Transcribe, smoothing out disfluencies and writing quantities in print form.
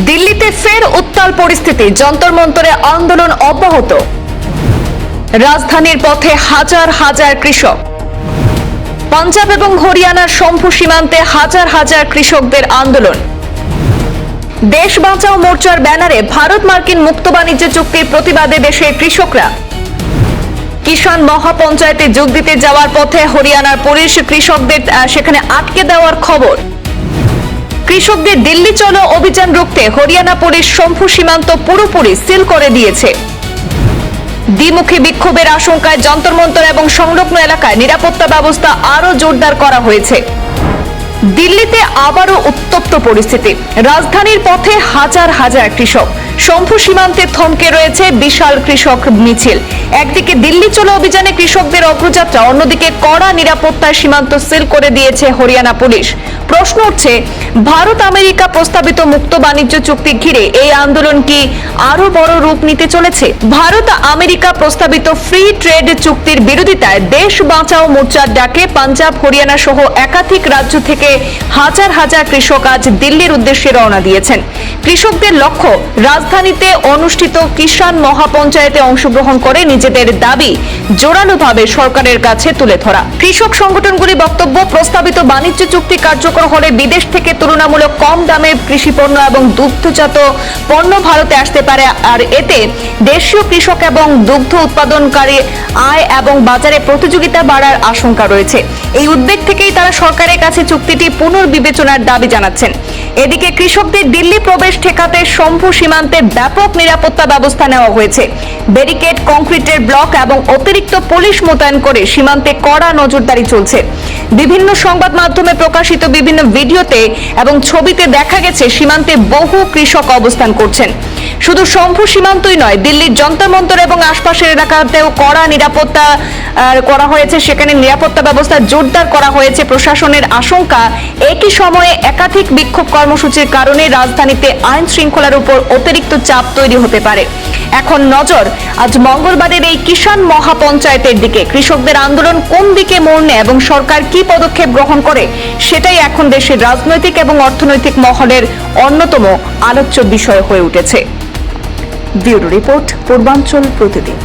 দিল্লিতে ফের উত্তাল পরিস্থিতি, যন্তর মন্তরে আন্দোলন অব্যাহত। রাজধানীর পথে হাজার হাজার কৃষক। পাঞ্জাব এবং হরিয়ানার শম্ভু সীমান্তে হাজার হাজার কৃষকদের আন্দোলন। দেশ বাঁচাও মোর্চার ব্যানারে ভারত মার্কিন মুক্ত বাণিজ্য চুক্তির প্রতিবাদে দেশের কৃষকরা। কিষাণ মহাপঞ্চায়েতে যোগ দিতে যাওয়ার পথে হরিয়ানার পুলিশ কৃষকদের সেখানে আটকে দেওয়ার খবর। কৃষকদের দিল্লি চলো অভিযান রুখতে হরিয়ানা পুলিশ শম্ভু সীমান্ত পুরোপুরি সিল করে দিয়েছে। দ্বিমুখী বিক্ষোভের আশঙ্কায় যন্তর মন্তর এবং সংলগ্ন এলাকায় নিরাপত্তা ব্যবস্থা আরো জোরদার করা হয়েছে। দিল্লিতে আবারও উত্তপ্ত পরিস্থিতি। রাজধানীর পথে হাজার হাজার কৃষক। শম্ভু সীমান্তে থমকে রয়েছে বিশাল কৃষক মিছিল। একদিকে দিল্লি চলো অভিযানে কৃষকদের অগ্রযাত্রা, অন্যদিকে কড়া নিরাপত্তার সীমান্ত সিল করে দিয়েছে হরিয়ানা পুলিশ। প্রশ্ন উঠছে, ভারত আমেরিকা প্রস্তাবিত মুক্ত বাণিজ্য চুক্তি ঘিরে এই আন্দোলন কি আরো বড় রূপ নিতে চলেছে? ভারত আমেরিকা প্রস্তাবিত ফ্রি ট্রেড চুক্তির বিরোধিতায় দেশ বাঁচাও মোর্চার ডাকে পাঞ্জাব, হরিয়ানা সহ একাধিক রাজ্য থেকে হাজার হাজার কৃষক আজ দিল্লির উদ্দেশ্যে রওনা দিয়েছেন। কৃষকদের লক্ষ্য রাজধানীতে অনুষ্ঠিত কিষাণ মহাপঞ্চায়েতে অংশগ্রহণ করে নিজেদের দাবি জোরালোভাবে সরকারের কাছে তুলে ধরা। কৃষক সংগঠনগুলি বক্তব্য, প্রস্তাবিত বাণিজ্য চুক্তি কার্যকর হলে বিদেশ থেকে তুলনামূলক কম দামে কৃষি পণ্য এবং দুগ্ধজাত পণ্য ভারতে আসতে পারে, আর এতে দেশীয় কৃষক এবং দুগ্ধ উৎপাদনকারী আয় এবং বাজারে প্রতিযোগিতা বাড়ার আশঙ্কা রয়েছে। এই উদ্বেগ থেকেই তারা সরকারের কাছে চুক্তিটি পুনর্বিবেচনার দাবি জানাচ্ছেন। এদিকে কৃষকদের দিল্লি প্রবেশ ঠেকাতে শম্ভু সীমান্তে ব্যাপক নিরাপত্তা ব্যবস্থা নেওয়া হয়েছে। ব্যারিকেড, কংক্রিটের ব্লক এবং অতিরিক্ত পুলিশ মোতায়েন করে সীমান্তে কড়া নজরদারি চলছে। বিভিন্ন সংবাদ মাধ্যমে প্রকাশিত বিভিন্ন ভিডিওতে এবং ছবিতে দেখা গেছে সীমান্তে বহু কৃষক অবস্থান করছেন। শুধু শম্ভু সীমান্তই নয়, দিল্লির যন্তর মন্তর এবং আশপাশের এলাকাতেও কড়া নিরাপত্তা করা হয়েছে। সেখানে নিরাপত্তা ব্যবস্থা জোরদার করা হয়েছে। প্রশাসনের আশঙ্কা, একই সময়ে একাধিক বিক্ষোভ কর্মসূচির কারণে রাজধানীতে আইন শৃঙ্খলার উপর অতিরিক্ত চাপ তৈরি হতে পারে। এখন নজর আজ মঙ্গলবারের এই কিষাণ মহাপঞ্চায়েতের দিকে। কৃষকদের আন্দোলন কোন দিকে মোড় নেয় এবং সরকার কি পদক্ষেপ গ্রহণ করে, সেটাই এখন দেশের রাজনৈতিক এবং অর্থনৈতিক মহলের অন্যতম আলোচ্য বিষয় হয়ে উঠেছে। ব্যুরো রিপোর্ট, পূর্বাঞ্চল প্রতিদিন।